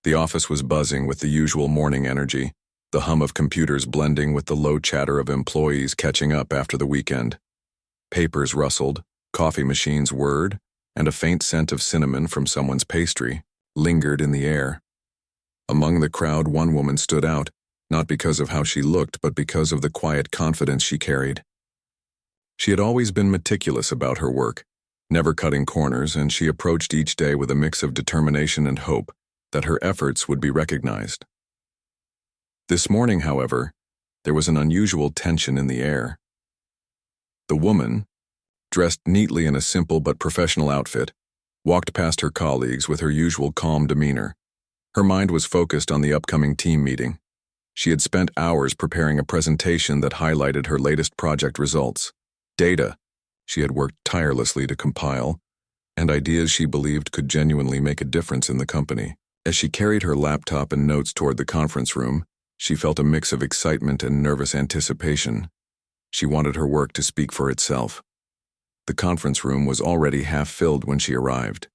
The office was buzzing with the usual morning energy, the hum of computers blending with the low chatter of employees catching up after the weekend. Papers rustled, coffee machines whirred, and a faint scent of cinnamon from someone's pastry lingered in the air. Among the crowd, one woman stood out, not because of how she looked, but because of the quiet confidence she carried. She had always been meticulous about her work, never cutting corners, and she approached each day with a mix of determination and hope that her efforts would be recognized. This morning, however, there was an unusual tension in the air. The woman, dressed neatly in a simple but professional outfit, walked past her colleagues with her usual calm demeanor. Her mind was focused on the upcoming team meeting. She had spent hours preparing a presentation that highlighted her latest project results, data she had worked tirelessly to compile, and ideas she believed could genuinely make a difference in the company. As she carried her laptop and notes toward the conference room, she felt a mix of excitement and nervous anticipation. She wanted her work to speak for itself. The conference room was already half filled when she arrived.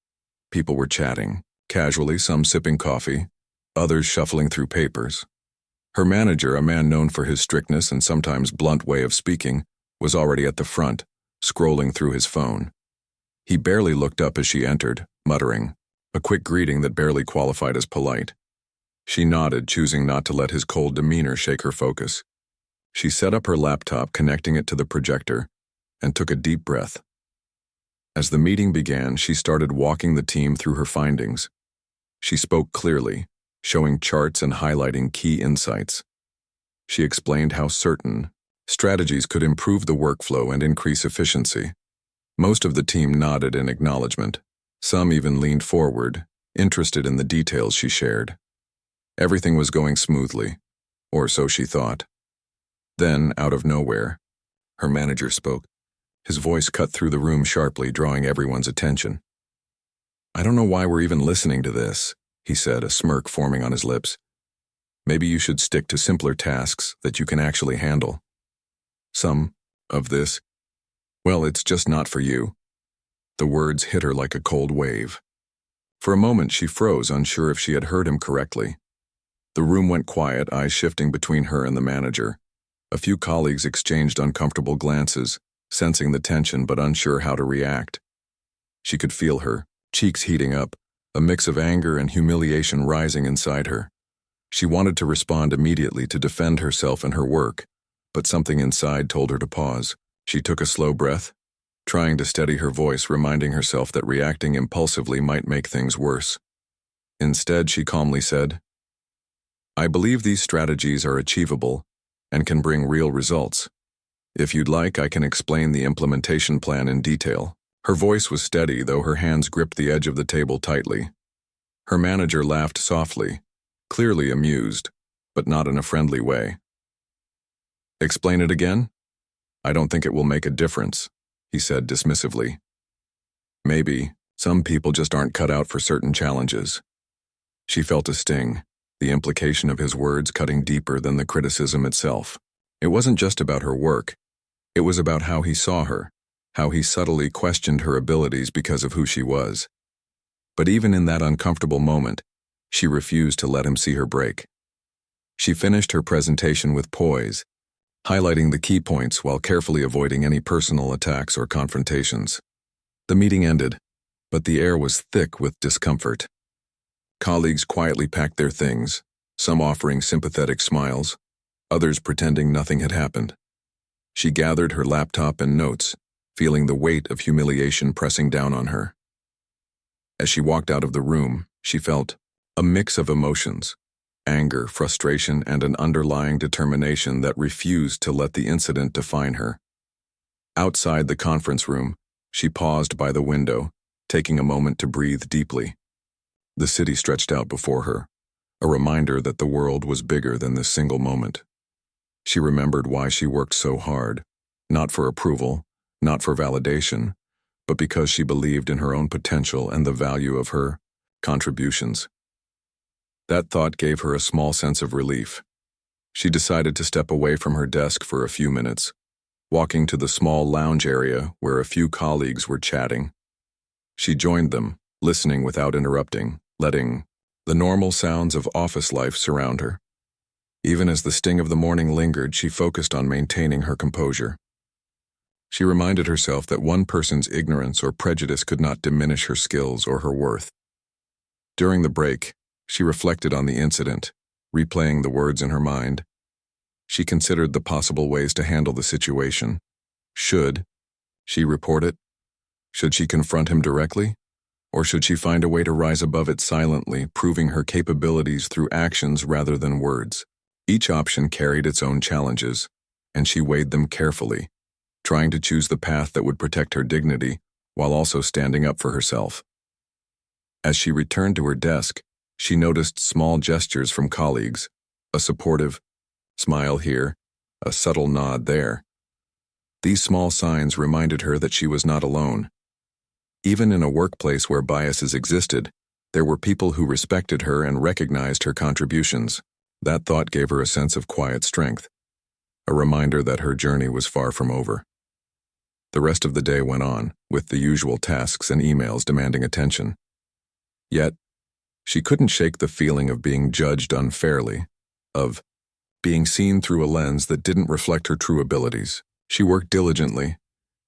People were chatting, casually, some sipping coffee, others shuffling through papers. Her manager, a man known for his strictness and sometimes blunt way of speaking, was already at the front, scrolling through his phone. He barely looked up as she entered, muttering, a quick greeting that barely qualified as polite. She nodded, choosing not to let his cold demeanor shake her focus. She set up her laptop, connecting it to the projector, and took a deep breath. As the meeting began, she started walking the team through her findings. She spoke clearly, showing charts and highlighting key insights. She explained how certain strategies could improve the workflow and increase efficiency. Most of the team nodded in acknowledgement. Some even leaned forward, interested in the details she shared. Everything was going smoothly, or so she thought. Then, out of nowhere, her manager spoke. His voice cut through the room sharply, drawing everyone's attention. "I don't know why we're even listening to this," he said, a smirk forming on his lips. "Maybe you should stick to simpler tasks that you can actually handle. Some of this, well, it's just not for you." The words hit her like a cold wave. For a moment she froze, unsure if she had heard him correctly. The room went quiet, eyes shifting between her and the manager. A few colleagues exchanged uncomfortable glances, sensing the tension but unsure how to react. She could feel her cheeks heating up, a mix of anger and humiliation rising inside her. She wanted to respond immediately to defend herself and her work, but something inside told her to pause. She took a slow breath, trying to steady her voice, reminding herself that reacting impulsively might make things worse. Instead, she calmly said, "I believe these strategies are achievable and can bring real results. If you'd like, I can explain the implementation plan in detail." Her voice was steady, though her hands gripped the edge of the table tightly. Her manager laughed softly, clearly amused, but not in a friendly way. "Explain it again? I don't think it will make a difference," he said dismissively. "Maybe. Some people just aren't cut out for certain challenges." She felt a sting, the implication of his words cutting deeper than the criticism itself. It wasn't just about her work. It was about how he saw her, how he subtly questioned her abilities because of who she was. But even in that uncomfortable moment, she refused to let him see her break. She finished her presentation with poise, highlighting the key points while carefully avoiding any personal attacks or confrontations. The meeting ended, but the air was thick with discomfort. Colleagues quietly packed their things, some offering sympathetic smiles, others pretending nothing had happened. She gathered her laptop and notes, feeling the weight of humiliation pressing down on her. As she walked out of the room, she felt a mix of emotions: anger, frustration, and an underlying determination that refused to let the incident define her. Outside the conference room, she paused by the window, taking a moment to breathe deeply. The city stretched out before her, a reminder that the world was bigger than this single moment. She remembered why she worked so hard, not for approval, not for validation, but because she believed in her own potential and the value of her contributions. That thought gave her a small sense of relief. She decided to step away from her desk for a few minutes, walking to the small lounge area where a few colleagues were chatting. She joined them, listening without interrupting, letting The normal sounds of office life surround her. Even as the sting of the morning lingered, she focused on maintaining her composure. She reminded herself that one person's ignorance or prejudice could not diminish her skills or her worth. During the break, she reflected on the incident, replaying the words in her mind. She considered the possible ways to handle the situation. Should she report it? Should she confront him directly? Or should she find a way to rise above it silently, proving her capabilities through actions rather than words? Each option carried its own challenges, and she weighed them carefully, trying to choose the path that would protect her dignity while also standing up for herself. As she returned to her desk, she noticed small gestures from colleagues, a supportive smile here, a subtle nod there. These small signs reminded her that she was not alone. Even in a workplace where biases existed, there were people who respected her and recognized her contributions. That thought gave her a sense of quiet strength, a reminder that her journey was far from over. The rest of the day went on, with the usual tasks and emails demanding attention. Yet, she couldn't shake the feeling of being judged unfairly, of being seen through a lens that didn't reflect her true abilities. She worked diligently,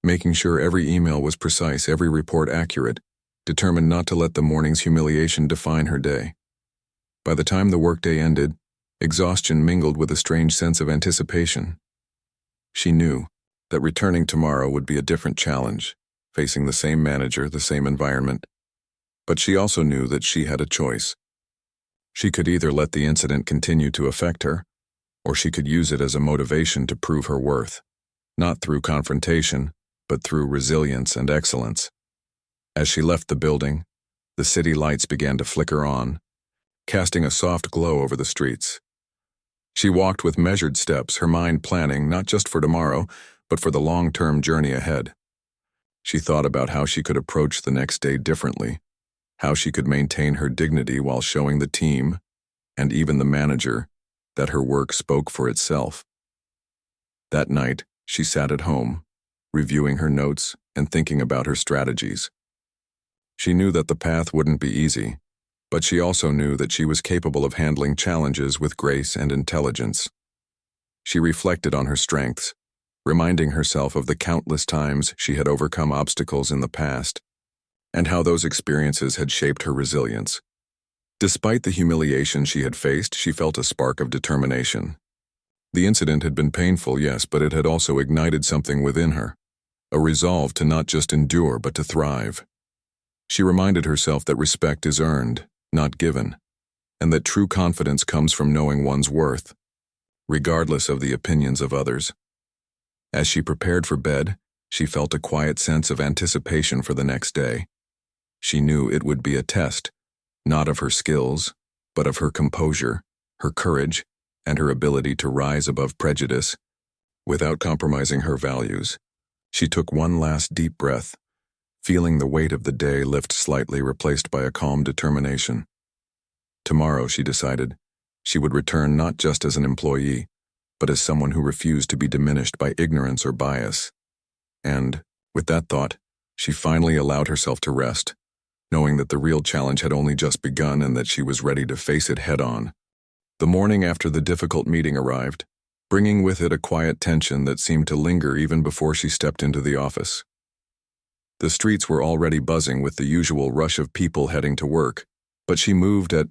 making sure every email was precise, every report accurate, determined not to let the morning's humiliation define her day. By the time the workday ended, exhaustion mingled with a strange sense of anticipation. She knew that returning tomorrow would be a different challenge, facing the same manager, the same environment. But she also knew that she had a choice. She could either let the incident continue to affect her, or she could use it as a motivation to prove her worth, not through confrontation, but through resilience and excellence. As she left the building, the city lights began to flicker on, casting a soft glow over the streets. She walked with measured steps, her mind planning not just for tomorrow, but for the long-term journey ahead. She thought about how she could approach the next day differently, how she could maintain her dignity while showing the team, and even the manager, that her work spoke for itself. That night, she sat at home, reviewing her notes and thinking about her strategies. She knew that the path wouldn't be easy, but she also knew that she was capable of handling challenges with grace and intelligence. She reflected on her strengths, reminding herself of the countless times she had overcome obstacles in the past, and how those experiences had shaped her resilience. Despite the humiliation she had faced, she felt a spark of determination. The incident had been painful, yes, but it had also ignited something within her, a resolve to not just endure but to thrive. She reminded herself that respect is earned, not given, and that true confidence comes from knowing one's worth, regardless of the opinions of others. As she prepared for bed, she felt a quiet sense of anticipation for the next day. She knew it would be a test, not of her skills, but of her composure, her courage, and her ability to rise above prejudice without compromising her values. She took one last deep breath, feeling the weight of the day lift slightly, replaced by a calm determination. Tomorrow, she decided, she would return not just as an employee, but as someone who refused to be diminished by ignorance or bias. And, with that thought, she finally allowed herself to rest, knowing that the real challenge had only just begun and that she was ready to face it head-on. The morning after the difficult meeting arrived, bringing with it a quiet tension that seemed to linger even before she stepped into the office. The streets were already buzzing with the usual rush of people heading to work, but she moved at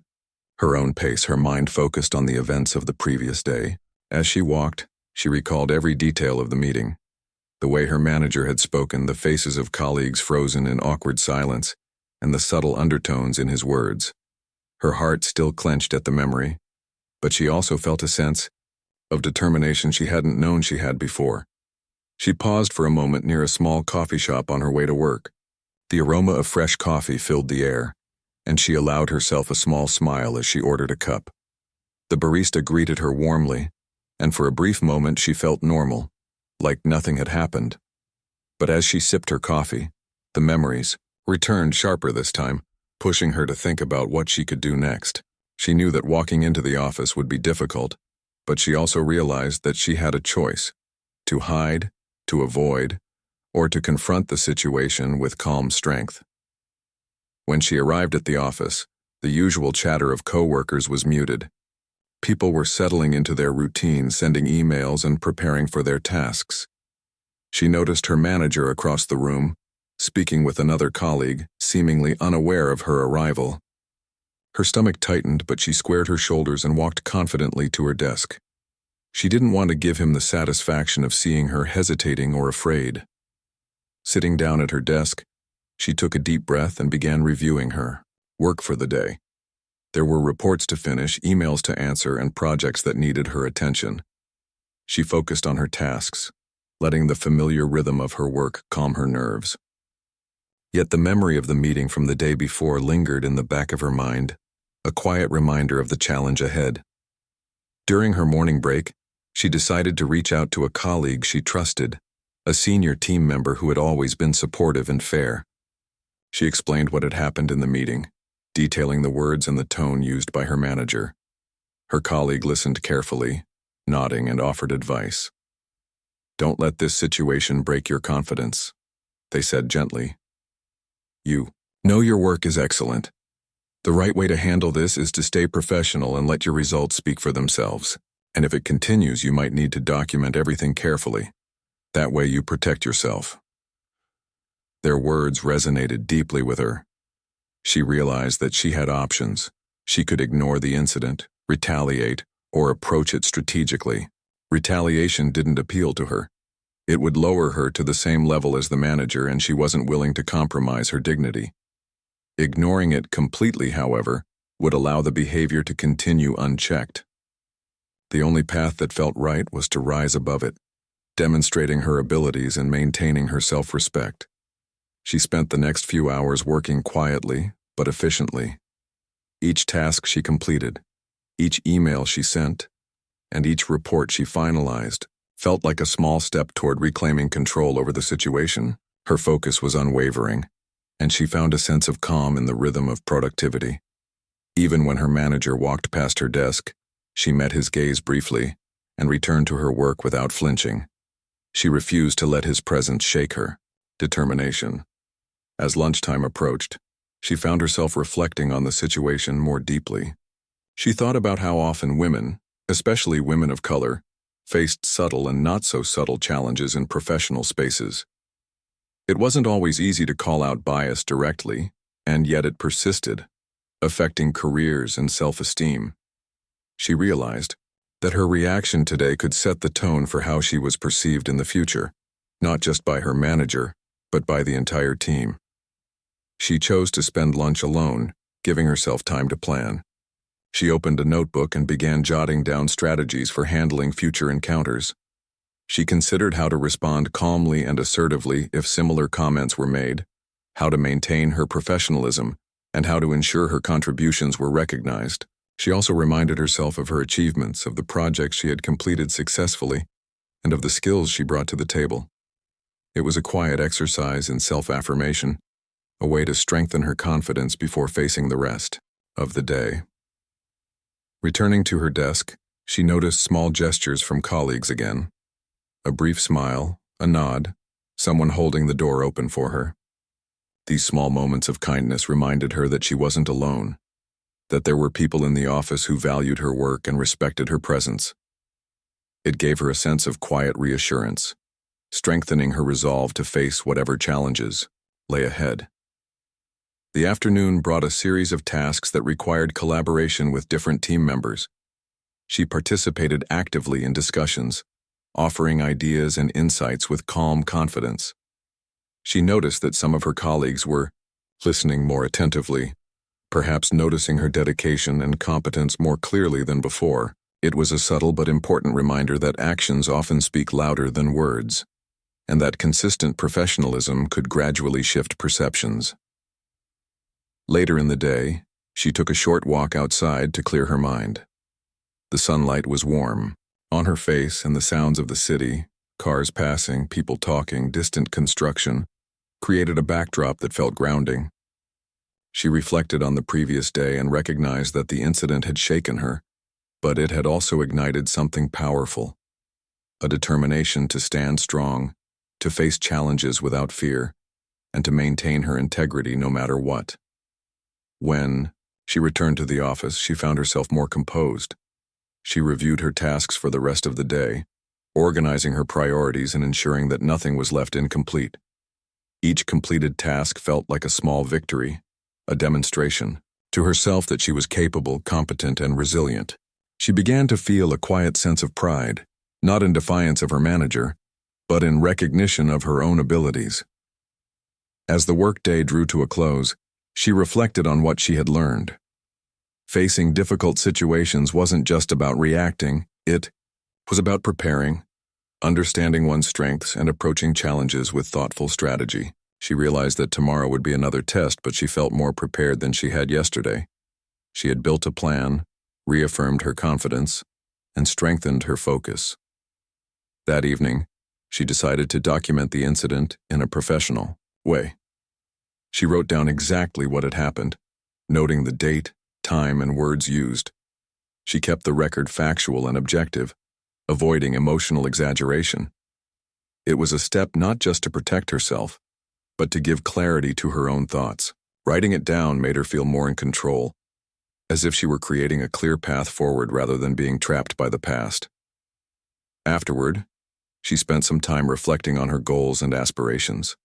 her own pace, her mind focused on the events of the previous day. As she walked, she recalled every detail of the meeting. The way her manager had spoken, the faces of colleagues frozen in awkward silence, and the subtle undertones in his words. Her heart still clenched at the memory, but she also felt a sense of determination she hadn't known she had before. She paused for a moment near a small coffee shop on her way to work. The aroma of fresh coffee filled the air, and she allowed herself a small smile as she ordered a cup. The barista greeted her warmly, and for a brief moment she felt normal, like nothing had happened. But as she sipped her coffee, the memories returned sharper this time, pushing her to think about what she could do next. She knew that walking into the office would be difficult, but she also realized that she had a choice: to hide, to avoid, or to confront the situation with calm strength. When she arrived at the office, The usual chatter of coworkers was muted. People were settling into their routines, sending emails and preparing for their tasks. She noticed her manager across the room, speaking with another colleague, seemingly unaware of her arrival. Her stomach tightened, but she squared her shoulders and walked confidently to her desk. She didn't want to give him the satisfaction of seeing her hesitating or afraid. Sitting down at her desk, she took a deep breath and began reviewing her work for the day. There were reports to finish, emails to answer, and projects that needed her attention. She focused on her tasks, letting the familiar rhythm of her work calm her nerves. Yet the memory of the meeting from the day before lingered in the back of her mind, a quiet reminder of the challenge ahead. During her morning break, she decided to reach out to a colleague she trusted, a senior team member who had always been supportive and fair. She explained what had happened in the meeting, detailing the words and the tone used by her manager. Her colleague listened carefully, nodding, and offered advice. "Don't let this situation break your confidence," they said gently. "You know your work is excellent. The right way to handle this is to stay professional and let your results speak for themselves. And if it continues, you might need to document everything carefully. That way you protect yourself." Their words resonated deeply with her. She realized that she had options. She could ignore the incident, retaliate, or approach it strategically. Retaliation didn't appeal to her. It would lower her to the same level as the manager, and she wasn't willing to compromise her dignity. Ignoring it completely, however, would allow the behavior to continue unchecked. The only path that felt right was to rise above it, demonstrating her abilities and maintaining her self-respect. She spent the next few hours working quietly, but efficiently. Each task she completed, each email she sent, and each report she finalized felt like a small step toward reclaiming control over the situation. Her focus was unwavering, and she found a sense of calm in the rhythm of productivity. Even when her manager walked past her desk, she met his gaze briefly and returned to her work without flinching. She refused to let his presence shake her. Determination. As lunchtime approached, she found herself reflecting on the situation more deeply. She thought about how often women, especially women of color, faced subtle and not-so-subtle challenges in professional spaces. It wasn't always easy to call out bias directly, and yet it persisted, affecting careers and self-esteem. She realized that her reaction today could set the tone for how she was perceived in the future, not just by her manager, but by the entire team. She chose to spend lunch alone, giving herself time to plan. She opened a notebook and began jotting down strategies for handling future encounters. She considered how to respond calmly and assertively if similar comments were made, how to maintain her professionalism, and how to ensure her contributions were recognized. She also reminded herself of her achievements, of the projects she had completed successfully, and of the skills she brought to the table. It was a quiet exercise in self-affirmation, a way to strengthen her confidence before facing the rest of the day. Returning to her desk, she noticed small gestures from colleagues again. A brief smile, a nod, someone holding the door open for her. These small moments of kindness reminded her that she wasn't alone, that there were people in the office who valued her work and respected her presence. It gave her a sense of quiet reassurance, strengthening her resolve to face whatever challenges lay ahead. The afternoon brought a series of tasks that required collaboration with different team members. She participated actively in discussions, offering ideas and insights with calm confidence. She noticed that some of her colleagues were listening more attentively, perhaps noticing her dedication and competence more clearly than before. It was a subtle but important reminder that actions often speak louder than words, and that consistent professionalism could gradually shift perceptions. Later in the day, she took a short walk outside to clear her mind. The sunlight was warm. On her face and the sounds of the city, cars passing, people talking, distant construction, created a backdrop that felt grounding. She reflected on the previous day and recognized that the incident had shaken her, but it had also ignited something powerful, a determination to stand strong, to face challenges without fear, and to maintain her integrity no matter what. When She returned to the office. She found herself more composed. She reviewed her tasks for the rest of the day, organizing her priorities and ensuring that nothing was left incomplete. Each completed task felt like a small victory, a demonstration to herself that she was capable, competent, and resilient. She began to feel a quiet sense of pride, not in defiance of her manager, but in recognition of her own abilities. As the workday drew to a close, she reflected on what she had learned. Facing difficult situations wasn't just about reacting, it was about preparing, understanding one's strengths, and approaching challenges with thoughtful strategy. She realized that tomorrow would be another test, but she felt more prepared than she had yesterday. She had built a plan, reaffirmed her confidence, and strengthened her focus. That evening, she decided to document the incident in a professional way. She wrote down exactly what had happened, noting the date, time, and words used. She kept the record factual and objective, avoiding emotional exaggeration. It was a step not just to protect herself, but to give clarity to her own thoughts. Writing it down made her feel more in control, as if she were creating a clear path forward rather than being trapped by the past. Afterward, she spent some time reflecting on her goals and aspirations.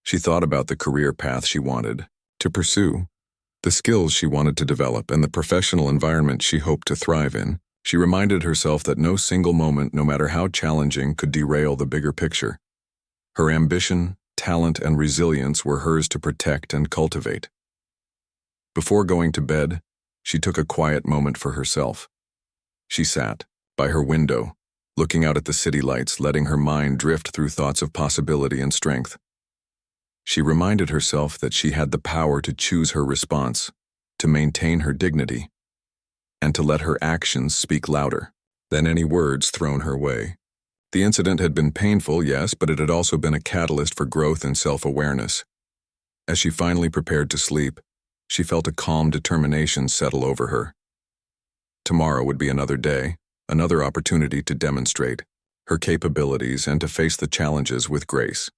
She thought about the career path she wanted to pursue, the skills she wanted to develop, and the professional environment she hoped to thrive in. She reminded herself that no single moment, no matter how challenging, could derail the bigger picture. Her ambition, talent, and resilience were hers to protect and cultivate. Before going to bed, she took a quiet moment for herself. She sat by her window, looking out at the city lights, letting her mind drift through thoughts of possibility and strength. She reminded herself that she had the power to choose her response, to maintain her dignity, and to let her actions speak louder than any words thrown her way. The incident had been painful, yes, but it had also been a catalyst for growth and self-awareness. As she finally prepared to sleep, she felt a calm determination settle over her. Tomorrow would be another day, another opportunity to demonstrate her capabilities and to face the challenges with grace.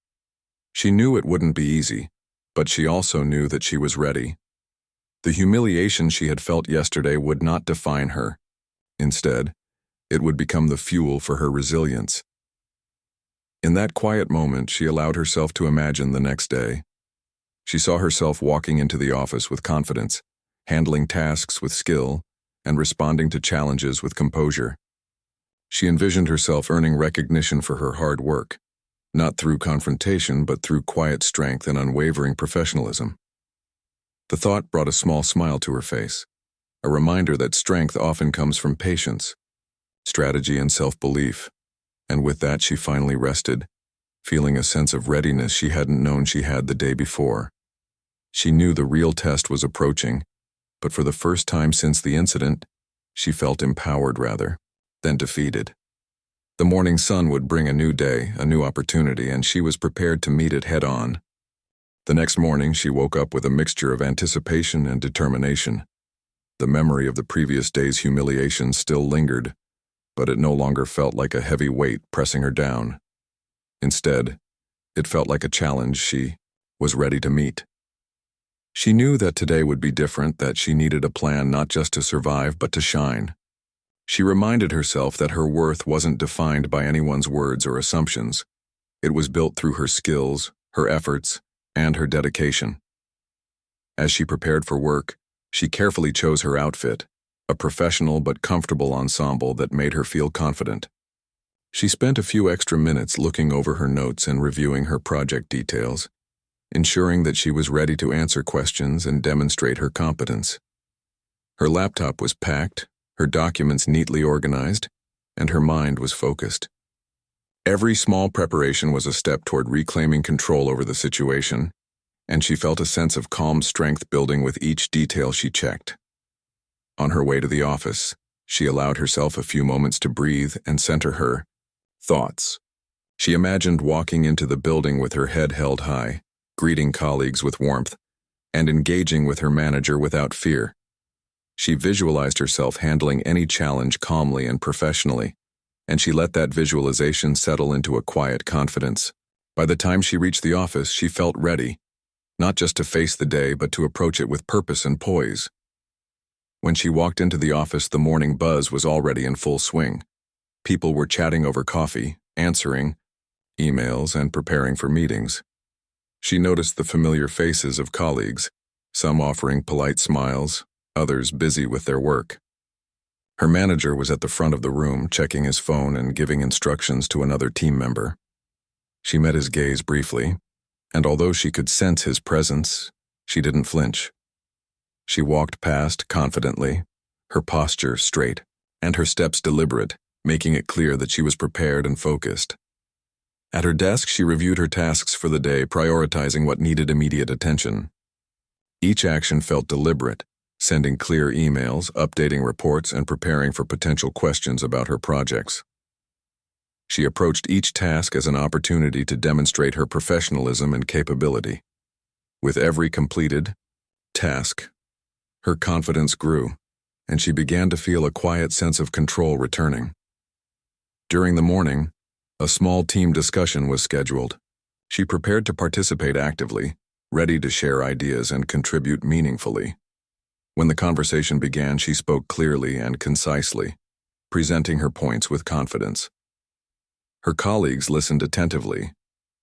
She knew it wouldn't be easy, but she also knew that she was ready. The humiliation she had felt yesterday would not define her. Instead, it would become the fuel for her resilience. In that quiet moment, she allowed herself to imagine the next day. She saw herself walking into the office with confidence, handling tasks with skill, and responding to challenges with composure. She envisioned herself earning recognition for her hard work, not through confrontation, but through quiet strength and unwavering professionalism. The thought brought a small smile to her face, a reminder that strength often comes from patience, strategy, and self-belief. And with that, she finally rested, feeling a sense of readiness she hadn't known she had the day before. She knew the real test was approaching, but for the first time since the incident, she felt empowered rather than defeated. The morning sun would bring a new day, a new opportunity, and she was prepared to meet it head-on. The next morning, she woke up with a mixture of anticipation and determination. The memory of the previous day's humiliation still lingered, but it no longer felt like a heavy weight pressing her down. Instead, it felt like a challenge she was ready to meet. She knew that today would be different, that she needed a plan not just to survive, but to shine. She reminded herself that her worth wasn't defined by anyone's words or assumptions. It was built through her skills, her efforts, and her dedication. As she prepared for work, she carefully chose her outfit, a professional but comfortable ensemble that made her feel confident. She spent a few extra minutes looking over her notes and reviewing her project details, ensuring that she was ready to answer questions and demonstrate her competence. Her laptop was packed, her documents neatly organized, and her mind was focused. Every small preparation was a step toward reclaiming control over the situation, and she felt a sense of calm strength building with each detail she checked. On her way to the office, she allowed herself a few moments to breathe and center her thoughts. She imagined walking into the building with her head held high, greeting colleagues with warmth, and engaging with her manager without fear. She visualized herself handling any challenge calmly and professionally, and she let that visualization settle into a quiet confidence. By the time she reached the office, she felt ready, not just to face the day, but to approach it with purpose and poise. When she walked into the office, the morning buzz was already in full swing. People were chatting over coffee, answering emails, and preparing for meetings. She noticed the familiar faces of colleagues, some offering polite smiles, others busy with their work. Her manager was at the front of the room, checking his phone and giving instructions to another team member. She met his gaze briefly, and although she could sense his presence, she didn't flinch. She walked past confidently, her posture straight, and her steps deliberate, making it clear that she was prepared and focused. At her desk, she reviewed her tasks for the day, prioritizing what needed immediate attention. Each action felt deliberate, sending clear emails, updating reports, and preparing for potential questions about her projects. She approached each task as an opportunity to demonstrate her professionalism and capability. With every completed task, her confidence grew, and she began to feel a quiet sense of control returning. During the morning, a small team discussion was scheduled. She prepared to participate actively, ready to share ideas and contribute meaningfully. When the conversation began, she spoke clearly and concisely, presenting her points with confidence. Her colleagues listened attentively,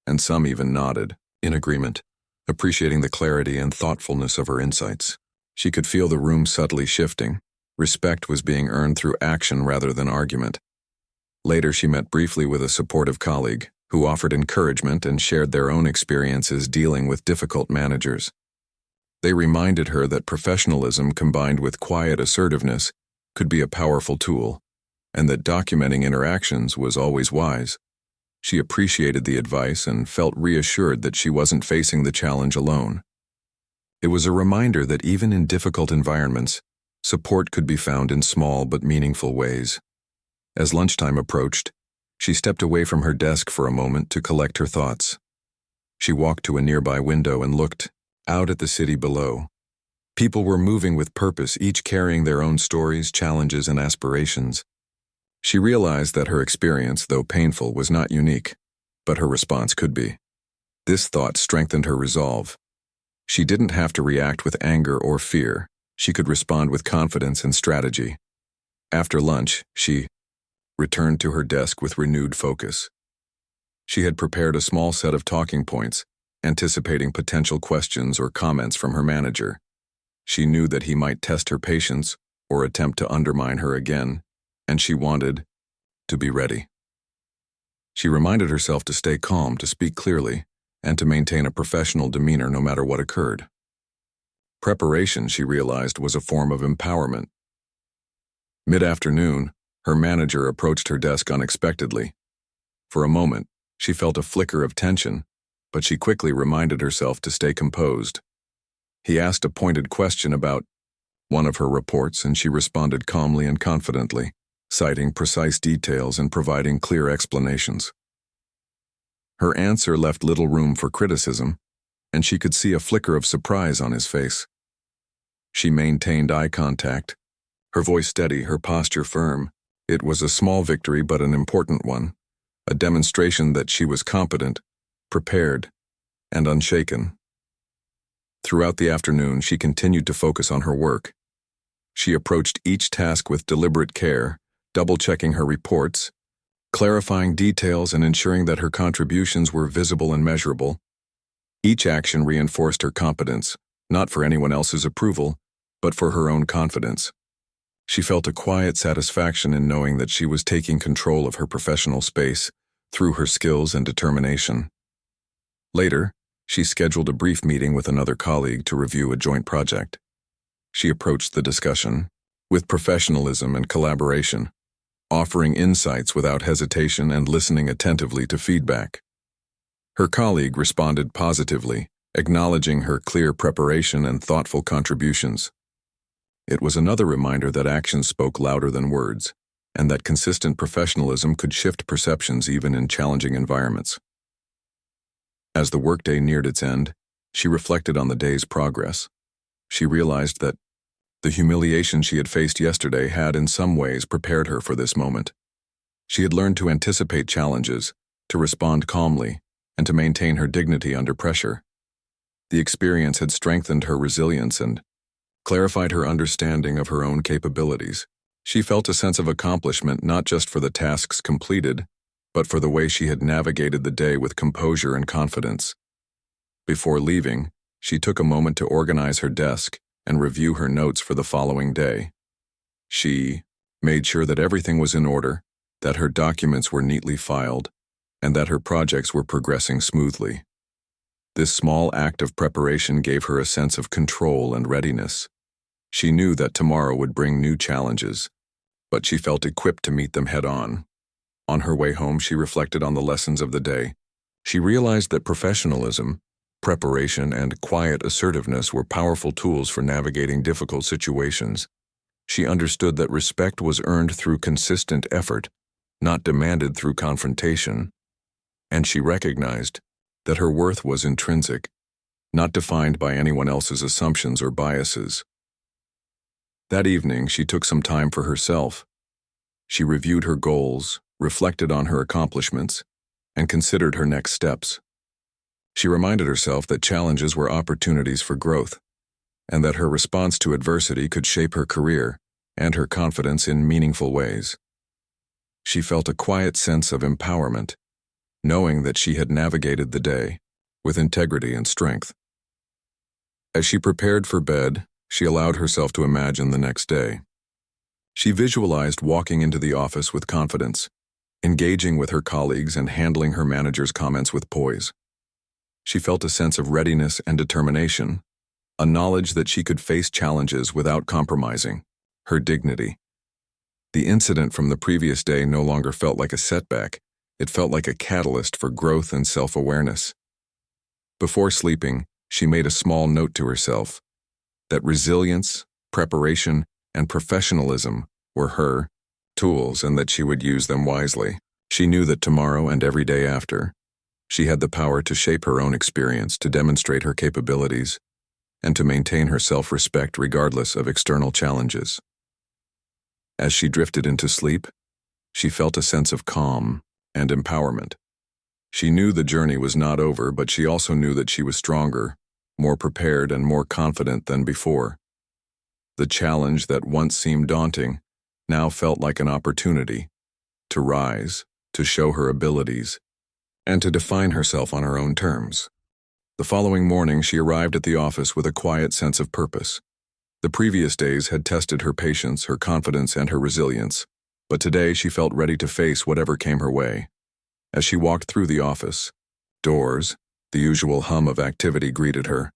and some even nodded in agreement, appreciating the clarity and thoughtfulness of her insights. She could feel the room subtly shifting. Respect was being earned through action rather than argument. Later, she met briefly with a supportive colleague who offered encouragement and shared their own experiences dealing with difficult managers. They reminded her that professionalism combined with quiet assertiveness could be a powerful tool, and that documenting interactions was always wise. She appreciated the advice and felt reassured that she wasn't facing the challenge alone. It was a reminder that even in difficult environments, support could be found in small but meaningful ways. As lunchtime approached, she stepped away from her desk for a moment to collect her thoughts. She walked to a nearby window and looked out at the city below. People were moving with purpose, each carrying their own stories, challenges, and aspirations. She realized that her experience, though painful, was not unique, but her response could be. This thought strengthened her resolve. She didn't have to react with anger or fear. She could respond with confidence and strategy. After lunch, she returned to her desk with renewed focus. She had prepared a small set of talking points, anticipating potential questions or comments from her manager. She knew that he might test her patience or attempt to undermine her again, and she wanted to be ready. She reminded herself to stay calm, to speak clearly, and to maintain a professional demeanor no matter what occurred. Preparation, she realized, was a form of empowerment. Mid-afternoon, her manager approached her desk unexpectedly. For a moment, she felt a flicker of tension, but she quickly reminded herself to stay composed. He asked a pointed question about one of her reports, and she responded calmly and confidently, citing precise details and providing clear explanations. Her answer left little room for criticism, and she could see a flicker of surprise on his face. She maintained eye contact, her voice steady, her posture firm. It was a small victory, but an important one, a demonstration that she was competent, prepared, and unshaken. Throughout the afternoon, she continued to focus on her work. She approached each task with deliberate care, double-checking her reports, clarifying details, and ensuring that her contributions were visible and measurable. Each action reinforced her competence, not for anyone else's approval, but for her own confidence. She felt a quiet satisfaction in knowing that she was taking control of her professional space through her skills and determination. Later, she scheduled a brief meeting with another colleague to review a joint project. She approached the discussion with professionalism and collaboration, offering insights without hesitation and listening attentively to feedback. Her colleague responded positively, acknowledging her clear preparation and thoughtful contributions. It was another reminder that actions spoke louder than words, and that consistent professionalism could shift perceptions even in challenging environments. As the workday neared its end, she reflected on the day's progress. She realized that the humiliation she had faced yesterday had in some ways prepared her for this moment. She had learned to anticipate challenges, to respond calmly, and to maintain her dignity under pressure. The experience had strengthened her resilience and clarified her understanding of her own capabilities. She felt a sense of accomplishment not just for the tasks completed, but for the way she had navigated the day with composure and confidence. Before leaving, she took a moment to organize her desk and review her notes for the following day. She made sure that everything was in order, that her documents were neatly filed, and that her projects were progressing smoothly. This small act of preparation gave her a sense of control and readiness. She knew that tomorrow would bring new challenges, but she felt equipped to meet them head-on. On her way home, she reflected on the lessons of the day. She realized that professionalism, preparation, and quiet assertiveness were powerful tools for navigating difficult situations. She understood that respect was earned through consistent effort, not demanded through confrontation. And she recognized that her worth was intrinsic, not defined by anyone else's assumptions or biases. That evening, she took some time for herself. She reviewed her goals, reflected on her accomplishments, and considered her next steps. She reminded herself that challenges were opportunities for growth, and that her response to adversity could shape her career and her confidence in meaningful ways. She felt a quiet sense of empowerment, knowing that she had navigated the day with integrity and strength. As she prepared for bed, she allowed herself to imagine the next day. She visualized walking into the office with confidence, engaging with her colleagues and handling her manager's comments with poise. She felt a sense of readiness and determination, a knowledge that she could face challenges without compromising her dignity. The incident from the previous day no longer felt like a setback. It felt like a catalyst for growth and self-awareness. Before sleeping, she made a small note to herself that resilience, preparation, and professionalism were her tools and that she would use them wisely. She knew that tomorrow and every day after, she had the power to shape her own experience, to demonstrate her capabilities, and to maintain her self-respect regardless of external challenges. As she drifted into sleep, she felt a sense of calm and empowerment. She knew the journey was not over, but she also knew that she was stronger, more prepared, and more confident than before. The challenge that once seemed daunting now felt like an opportunity to rise, to show her abilities, and to define herself on her own terms. The following morning, she arrived at the office with a quiet sense of purpose. The previous days had tested her patience, her confidence, and her resilience, but today she felt ready to face whatever came her way. As she walked through the office doors, the usual hum of activity greeted her.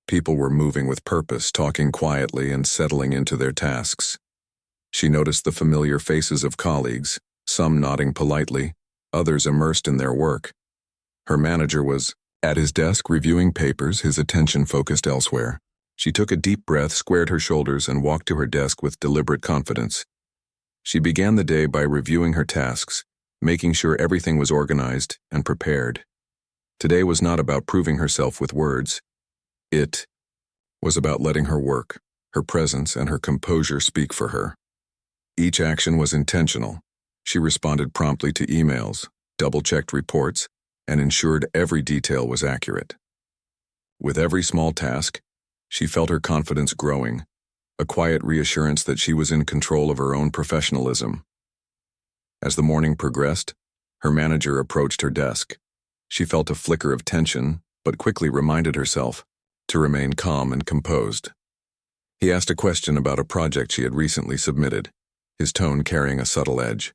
People were moving with purpose, talking quietly, and settling into their tasks. She noticed the familiar faces of colleagues, some nodding politely, others immersed in their work. Her manager was at his desk reviewing papers, his attention focused elsewhere. She took a deep breath, squared her shoulders, and walked to her desk with deliberate confidence. She began the day by reviewing her tasks, making sure everything was organized and prepared. Today was not about proving herself with words. It was about letting her work, her presence, and her composure speak for her. Each action was intentional. She responded promptly to emails, double-checked reports, and ensured every detail was accurate. With every small task, she felt her confidence growing, a quiet reassurance that she was in control of her own professionalism. As the morning progressed, her manager approached her desk. She felt a flicker of tension, but quickly reminded herself to remain calm and composed. He asked a question about a project she had recently submitted, his tone carrying a subtle edge.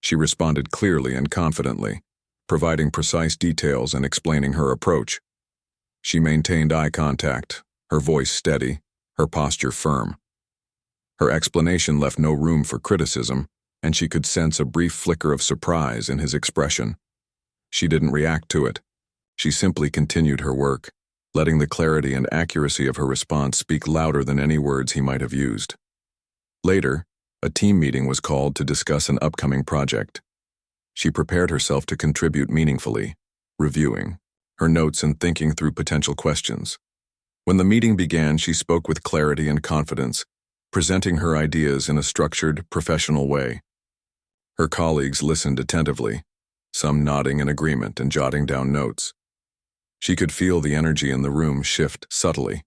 She responded clearly and confidently, providing precise details and explaining her approach. She maintained eye contact, her voice steady, her posture firm. Her explanation left no room for criticism, and she could sense a brief flicker of surprise in his expression. She didn't react to it. She simply continued her work, letting the clarity and accuracy of her response speak louder than any words he might have used. Later, a team meeting was called to discuss an upcoming project. She prepared herself to contribute meaningfully, reviewing her notes and thinking through potential questions. When the meeting began, she spoke with clarity and confidence, presenting her ideas in a structured, professional way. Her colleagues listened attentively, some nodding in agreement and jotting down notes. She could feel the energy in the room shift subtly.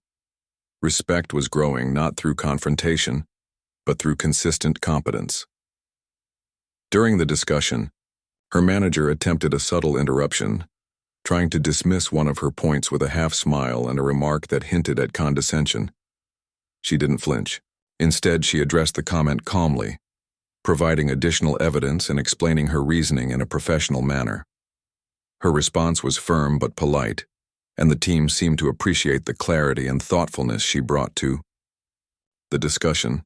Respect was growing not through confrontation, but through consistent competence. During the discussion, her manager attempted a subtle interruption, trying to dismiss one of her points with a half smile and a remark that hinted at condescension. She didn't flinch. Instead, she addressed the comment calmly, providing additional evidence and explaining her reasoning in a professional manner. Her response was firm but polite, and the team seemed to appreciate the clarity and thoughtfulness she brought to the discussion.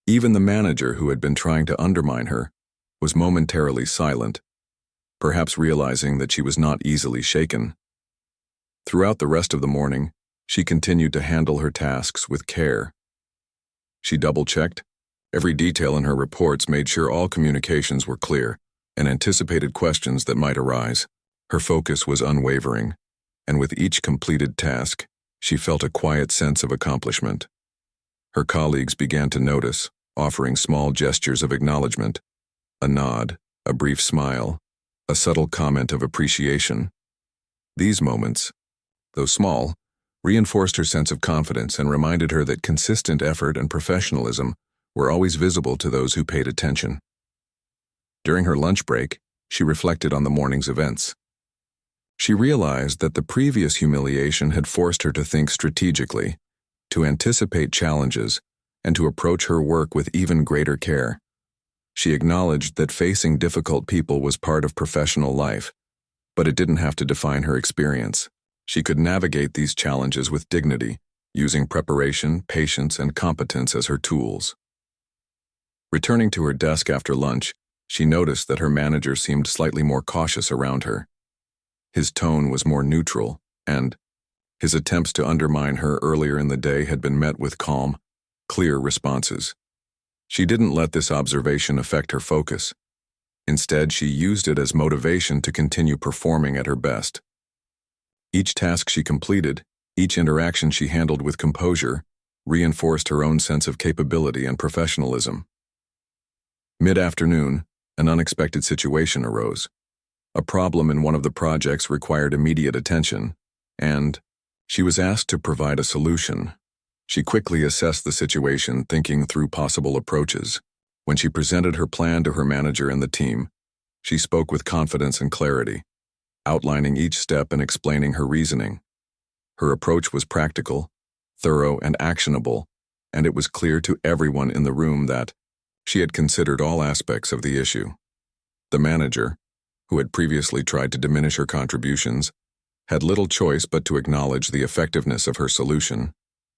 Even the manager, who had been trying to undermine her, was momentarily silent, perhaps realizing that she was not easily shaken. Throughout the rest of the morning, she continued to handle her tasks with care. She double-checked every detail in her reports, made sure all communications were clear, and anticipated questions that might arise. Her focus was unwavering, and with each completed task, she felt a quiet sense of accomplishment. Her colleagues began to notice, offering small gestures of acknowledgement, a nod, a brief smile, a subtle comment of appreciation. These moments, though small, reinforced her sense of confidence and reminded her that consistent effort and professionalism were always visible to those who paid attention. During her lunch break, she reflected on the morning's events. She realized that the previous humiliation had forced her to think strategically, to anticipate challenges, and to approach her work with even greater care. She acknowledged that facing difficult people was part of professional life, but it didn't have to define her experience. She could navigate these challenges with dignity, using preparation, patience, and competence as her tools. Returning to her desk after lunch, she noticed that her manager seemed slightly more cautious around her. His tone was more neutral, and his attempts to undermine her earlier in the day had been met with calm, clear responses. She didn't let this observation affect her focus. Instead, she used it as motivation to continue performing at her best. Each task she completed, each interaction she handled with composure, reinforced her own sense of capability and professionalism. Mid-afternoon, an unexpected situation arose. A problem in one of the projects required immediate attention, and she was asked to provide a solution. She quickly assessed the situation, thinking through possible approaches. When she presented her plan to her manager and the team, she spoke with confidence and clarity, outlining each step and explaining her reasoning. Her approach was practical, thorough, and actionable, and it was clear to everyone in the room that she had considered all aspects of the issue. The manager, who had previously tried to diminish her contributions, had little choice but to acknowledge the effectiveness of her solution,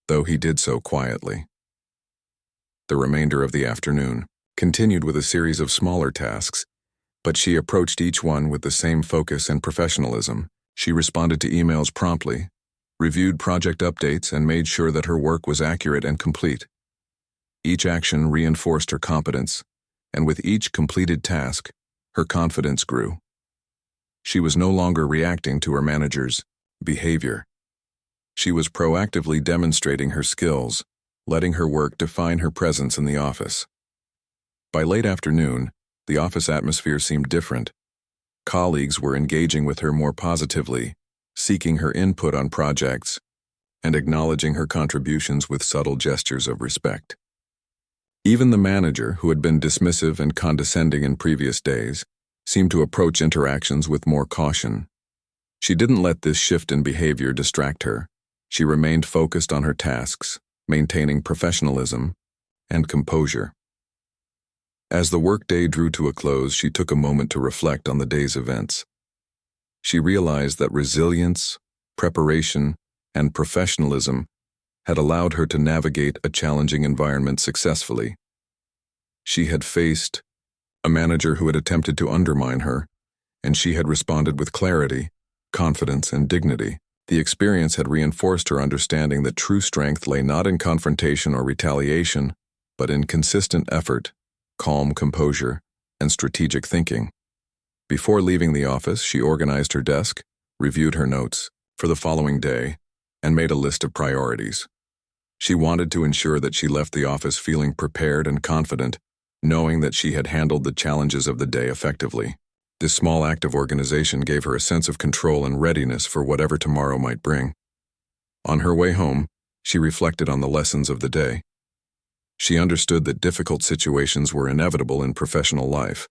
though he did so quietly. The remainder of the afternoon continued with a series of smaller tasks, but she approached each one with the same focus and professionalism. She responded to emails promptly, reviewed project updates, and made sure that her work was accurate and complete. Each action reinforced her competence, and with each completed task, her confidence grew. She was no longer reacting to her manager's behavior. She was proactively demonstrating her skills, letting her work define her presence in the office. By late afternoon, the office atmosphere seemed different. Colleagues were engaging with her more positively, seeking her input on projects, and acknowledging her contributions with subtle gestures of respect. Even the manager, who had been dismissive and condescending in previous days, seemed to approach interactions with more caution. She didn't let this shift in behavior distract her. She remained focused on her tasks, maintaining professionalism and composure. As the workday drew to a close, she took a moment to reflect on the day's events. She realized that resilience, preparation, and professionalism had allowed her to navigate a challenging environment successfully. She had faced a manager who had attempted to undermine her, and she had responded with clarity, confidence, and dignity. The experience had reinforced her understanding that true strength lay not in confrontation or retaliation, but in consistent effort, calm composure, and strategic thinking. Before leaving the office, she organized her desk, reviewed her notes for the following day, and made a list of priorities. She wanted to ensure that she left the office feeling prepared and confident, knowing that she had handled the challenges of the day effectively. This small act of organization gave her a sense of control and readiness for whatever tomorrow might bring. On her way home, She reflected on the lessons of the day. She understood that difficult situations were inevitable in professional life,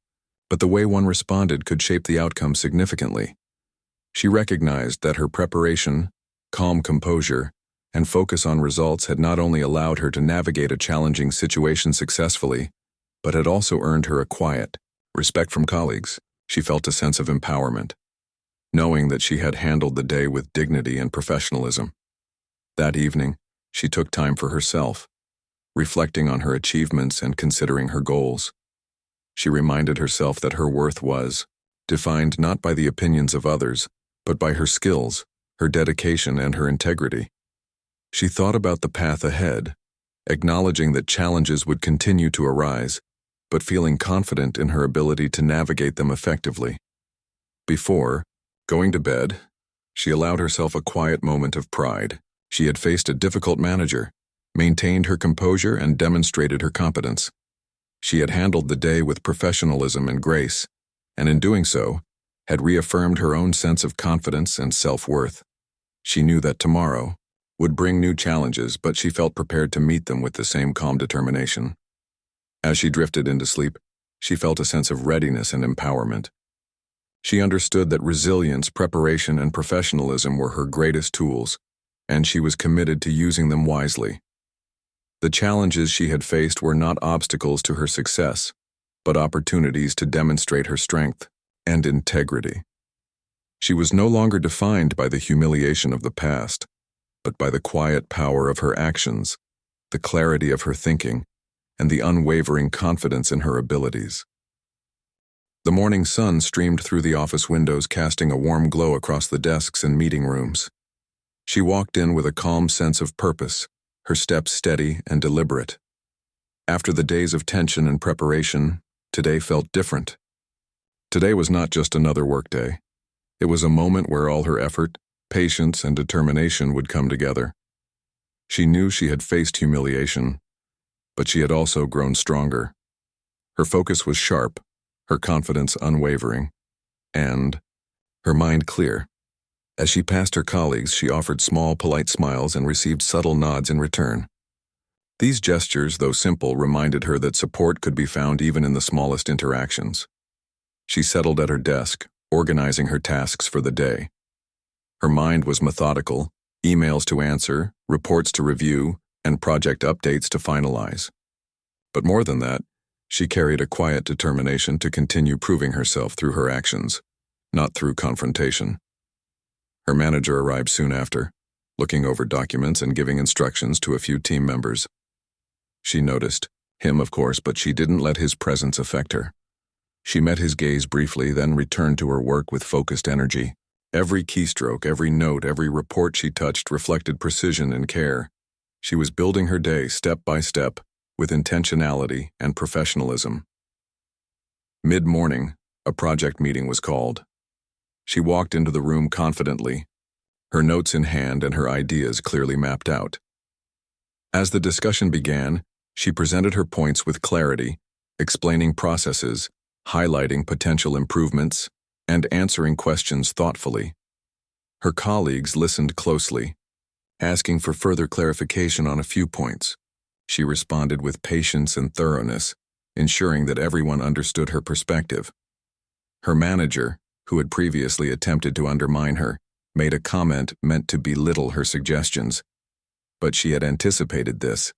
but the way one responded could shape the outcome significantly. She recognized that her preparation, calm composure, and focus on results had not only allowed her to navigate a challenging situation successfully, but had also earned her a quiet respect from colleagues. She felt a sense of empowerment, knowing that she had handled the day with dignity and professionalism. That evening, she took time for herself, reflecting on her achievements and considering her goals. She reminded herself that her worth was defined not by the opinions of others, but by her skills, her dedication, and her integrity. She thought about the path ahead, acknowledging that challenges would continue to arise, but feeling confident in her ability to navigate them effectively. Before going to bed, she allowed herself a quiet moment of pride. She had faced a difficult manager, maintained her composure, and demonstrated her competence. She had handled the day with professionalism and grace, and in doing so, had reaffirmed her own sense of confidence and self-worth. She knew that tomorrow would bring new challenges, but she felt prepared to meet them with the same calm determination. As she drifted into sleep, she felt a sense of readiness and empowerment. She understood that resilience, preparation, and professionalism were her greatest tools, and she was committed to using them wisely. The challenges she had faced were not obstacles to her success, but opportunities to demonstrate her strength and integrity. She was no longer defined by the humiliation of the past, but by the quiet power of her actions, the clarity of her thinking, and the unwavering confidence in her abilities. The morning sun streamed through the office windows, casting a warm glow across the desks and meeting rooms. She walked in with a calm sense of purpose, her steps steady and deliberate. After the days of tension and preparation, today felt different. Today was not just another workday. It was a moment where all her effort, patience, and determination would come together. She knew she had faced humiliation, but she had also grown stronger. Her focus was sharp, her confidence unwavering, and her mind clear. As she passed her colleagues, she offered small, polite smiles and received subtle nods in return. These gestures, though simple, reminded her that support could be found even in the smallest interactions. She settled at her desk, organizing her tasks for the day. Her mind was methodical, emails to answer, reports to review, and project updates to finalize. But more than that, she carried a quiet determination to continue proving herself through her actions, not through confrontation. Her manager arrived soon after, looking over documents and giving instructions to a few team members. She noticed him, of course, but she didn't let his presence affect her. She met his gaze briefly, then returned to her work with focused energy. Every keystroke, every note, every report she touched reflected precision and care. She was building her day step by step, with intentionality and professionalism. Mid-morning, a project meeting was called. She walked into the room confidently, her notes in hand and her ideas clearly mapped out. As the discussion began, she presented her points with clarity, explaining processes, highlighting potential improvements, and answering questions thoughtfully. Her colleagues listened closely, asking for further clarification on a few points. She responded with patience and thoroughness, ensuring that everyone understood her perspective. Her manager, who had previously attempted to undermine her, made a comment meant to belittle her suggestions, but she had anticipated this.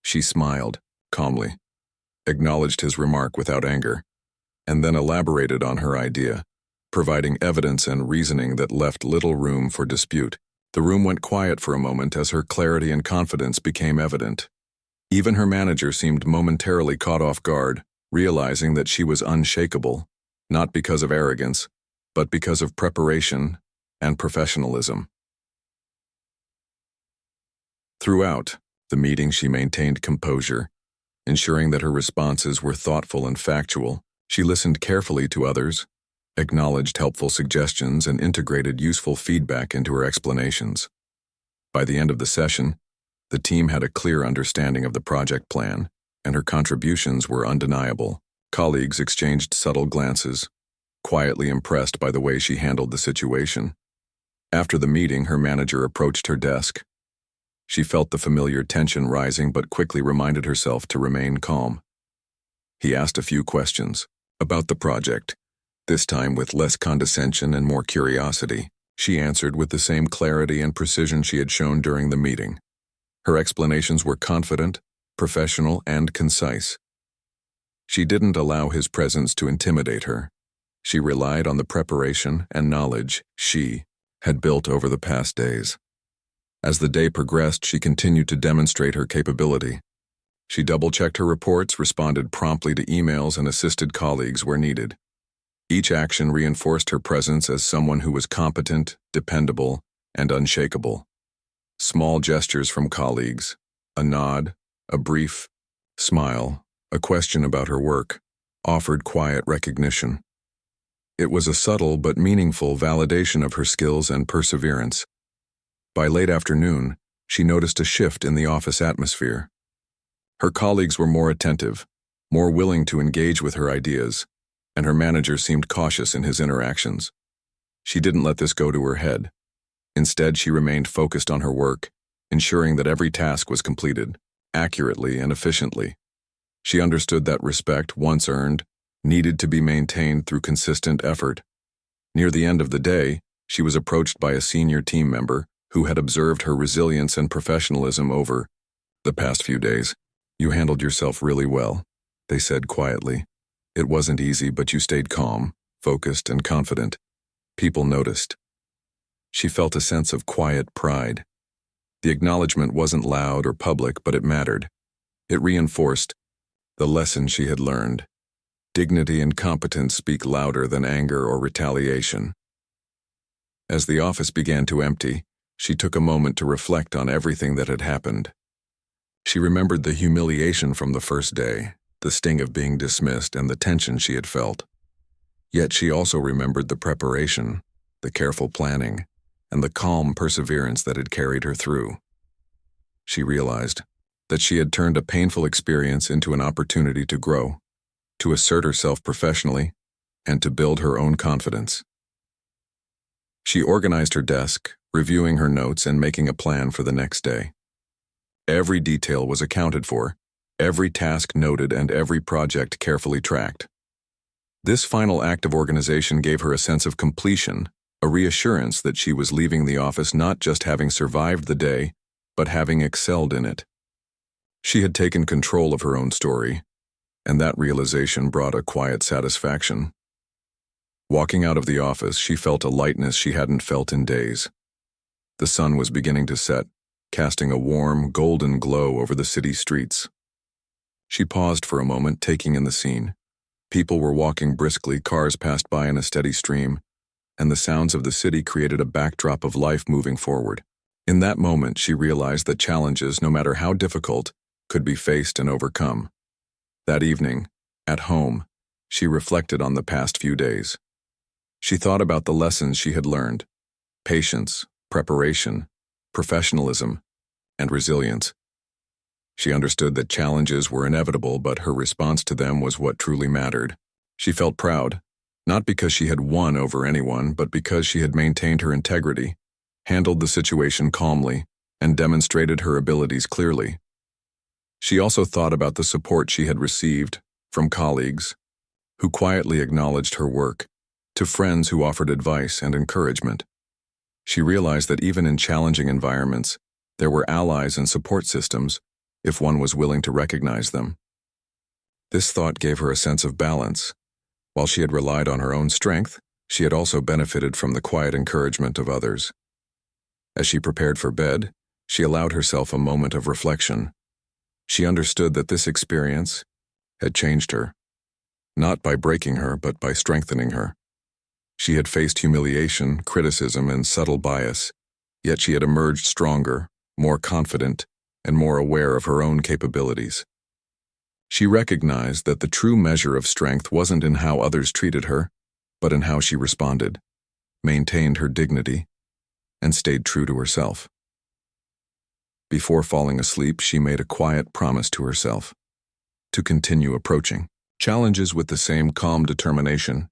She smiled, calmly, acknowledged his remark without anger, and then elaborated on her idea, providing evidence and reasoning that left little room for dispute. The room went quiet for a moment as her clarity and confidence became evident. Even her manager seemed momentarily caught off guard, realizing that she was unshakable, not because of arrogance, but because of preparation and professionalism. Throughout the meeting, she maintained composure, ensuring that her responses were thoughtful and factual. She listened carefully to others, acknowledged helpful suggestions, and integrated useful feedback into her explanations. By the end of the session, the team had a clear understanding of the project plan, and her contributions were undeniable. Colleagues exchanged subtle glances, quietly impressed by the way she handled the situation. After the meeting, her manager approached her desk. She felt the familiar tension rising but quickly reminded herself to remain calm. He asked a few questions about the project, this time with less condescension and more curiosity. She answered with the same clarity and precision she had shown during the meeting. Her explanations were confident, professional, and concise. She didn't allow his presence to intimidate her. She relied on the preparation and knowledge she had built over the past days. As the day progressed, she continued to demonstrate her capability. She double-checked her reports, responded promptly to emails, and assisted colleagues where needed. Each action reinforced her presence as someone who was competent, dependable, and unshakable. Small gestures from colleagues, a nod, a brief smile, a question about her work, offered quiet recognition. It was a subtle but meaningful validation of her skills and perseverance. By late afternoon, she noticed a shift in the office atmosphere. Her colleagues were more attentive, more willing to engage with her ideas, and her manager seemed cautious in his interactions. She didn't let this go to her head. Instead, she remained focused on her work, ensuring that every task was completed, accurately and efficiently. She understood that respect, once earned, needed to be maintained through consistent effort. Near the end of the day, she was approached by a senior team member who had observed her resilience and professionalism over the past few days. "You handled yourself really well," they said quietly. "It wasn't easy, but you stayed calm, focused, and confident. People noticed." She felt a sense of quiet pride. The acknowledgement wasn't loud or public, but it mattered. It reinforced the lesson she had learned. Dignity and competence speak louder than anger or retaliation. As the office began to empty, she took a moment to reflect on everything that had happened. She remembered the humiliation from the first day, the sting of being dismissed, and the tension she had felt. Yet she also remembered the preparation, the careful planning, and the calm perseverance that had carried her through. She realized that she had turned a painful experience into an opportunity to grow, to assert herself professionally, and to build her own confidence. She organized her desk, reviewing her notes and making a plan for the next day. Every detail was accounted for, every task noted, and every project carefully tracked. This final act of organization gave her a sense of completion, a reassurance that she was leaving the office not just having survived the day, but having excelled in it. She had taken control of her own story, and that realization brought a quiet satisfaction. Walking out of the office, she felt a lightness she hadn't felt in days. The sun was beginning to set, casting a warm, golden glow over the city streets. She paused for a moment, taking in the scene. People were walking briskly, cars passed by in a steady stream, and the sounds of the city created a backdrop of life moving forward. In that moment, she realized that challenges, no matter how difficult, could be faced and overcome. That evening, at home, she reflected on the past few days. She thought about the lessons she had learned: patience, preparation, professionalism, and resilience. She understood that challenges were inevitable, but her response to them was what truly mattered. She felt proud, not because she had won over anyone, but because she had maintained her integrity, handled the situation calmly, and demonstrated her abilities clearly. She also thought about the support she had received from colleagues who quietly acknowledged her work, to friends who offered advice and encouragement. She realized that even in challenging environments, there were allies and support systems if one was willing to recognize them. This thought gave her a sense of balance. While she had relied on her own strength, she had also benefited from the quiet encouragement of others. As she prepared for bed, she allowed herself a moment of reflection. She understood that this experience had changed her, not by breaking her, but by strengthening her. She had faced humiliation, criticism, and subtle bias, yet she had emerged stronger, more confident, and more aware of her own capabilities. She recognized that the true measure of strength wasn't in how others treated her, but in how she responded, maintained her dignity, and stayed true to herself. Before falling asleep, she made a quiet promise to herself to continue approaching challenges with the same calm determination,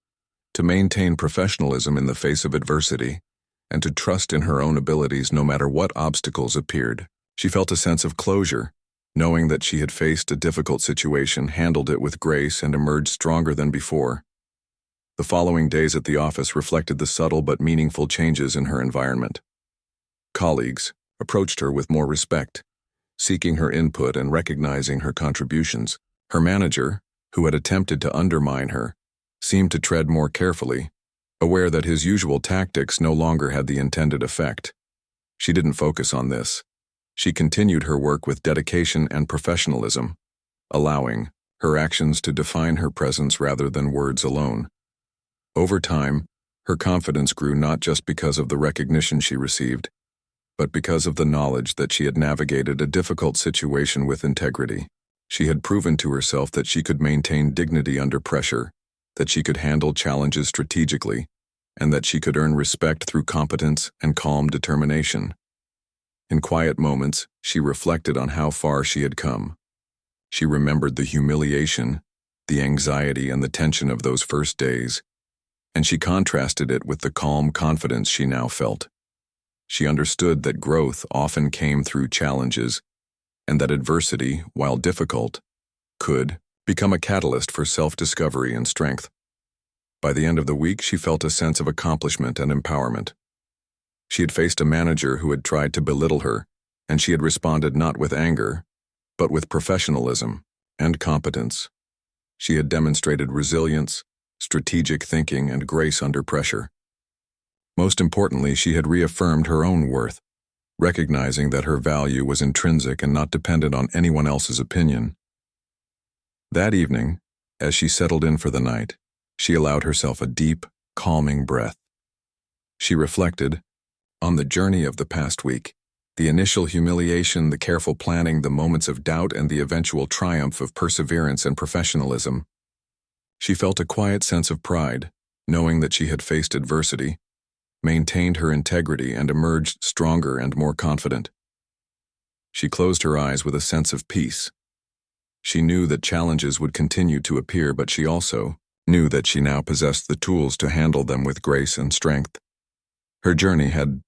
to maintain professionalism in the face of adversity, and to trust in her own abilities no matter what obstacles appeared. She felt a sense of closure, knowing that she had faced a difficult situation, handled it with grace, and emerged stronger than before. The following days at the office reflected the subtle but meaningful changes in her environment. Colleagues approached her with more respect, seeking her input and recognizing her contributions. Her manager, who had attempted to undermine her, seemed to tread more carefully, aware that his usual tactics no longer had the intended effect. She didn't focus on this. She continued her work with dedication and professionalism, allowing her actions to define her presence rather than words alone. Over time, her confidence grew not just because of the recognition she received, but because of the knowledge that she had navigated a difficult situation with integrity. She had proven to herself that she could maintain dignity under pressure, that she could handle challenges strategically, and that she could earn respect through competence and calm determination. In quiet moments, she reflected on how far she had come. She remembered the humiliation, the anxiety, and the tension of those first days, and she contrasted it with the calm confidence she now felt. She understood that growth often came through challenges, and that adversity, while difficult, could become a catalyst for self-discovery and strength. By the end of the week, she felt a sense of accomplishment and empowerment. She had faced a manager who had tried to belittle her, and she had responded not with anger, but with professionalism and competence. She had demonstrated resilience, strategic thinking, and grace under pressure. Most importantly, she had reaffirmed her own worth, recognizing that her value was intrinsic and not dependent on anyone else's opinion. That evening, as she settled in for the night, she allowed herself a deep, calming breath. She reflected on the journey of the past week, the initial humiliation, the careful planning, the moments of doubt, and the eventual triumph of perseverance and professionalism. She felt a quiet sense of pride, knowing that she had faced adversity, maintained her integrity, and emerged stronger and more confident. She closed her eyes with a sense of peace. She knew that challenges would continue to appear, but she also knew that she now possessed the tools to handle them with grace and strength. Her journey had